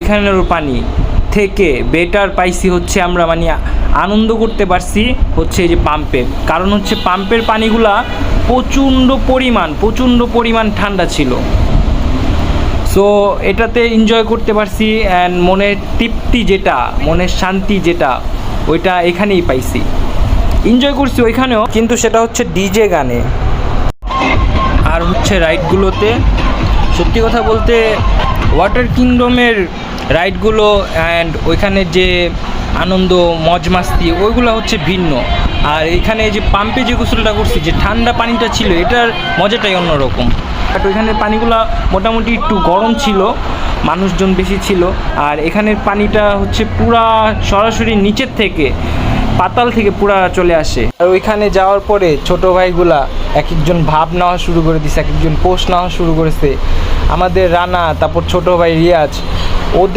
ওইখানের পানি থেকে বেটার পাইছি হচ্ছে আমরা মানে আনন্দ করতে পারছি হচ্ছে এই যে পাম্পে। কারণ হচ্ছে পাম্পের পানিগুলা প্রচণ্ড পরিমাণ ঠান্ডা ছিল। সো এটাতে এনজয় করতে পারছি অ্যান্ড মনের তৃপ্তি যেটা, মনের শান্তি যেটা, ওইটা এখানেই পাইছি। এনজয় করছি ওইখানেও, কিন্তু সেটা হচ্ছে ডিজে গানে। আর হচ্ছে রাইডগুলোতে সত্যি কথা বলতে ওয়াটার কিংডমের রাইডগুলো অ্যান্ড ওইখানে যে আনন্দ মজ মাস্তি ওইগুলো হচ্ছে ভিন্ন। আর এখানে যে পাম্পে যে গোসলটা করছি, যে ঠান্ডা পানিটা ছিল, এটার মজাটাই অন্যরকম। বাট ওইখানের পানিগুলো মোটামুটি একটু গরম ছিল, মানুষজন বেশি ছিল। আর এখানের পানিটা হচ্ছে পুরা সরাসরি নিচের থেকে, পাতাল থেকে পুরা চলে আসে। আর ওইখানে যাওয়ার পরে ছোটো ভাইগুলা এক একজন ভাব নেওয়া শুরু করে দিছে, এক একজন পোস্ট নেওয়া শুরু করেছে। আমাদের রানা, তারপর ছোটো ভাই রিয়াজ, ওদের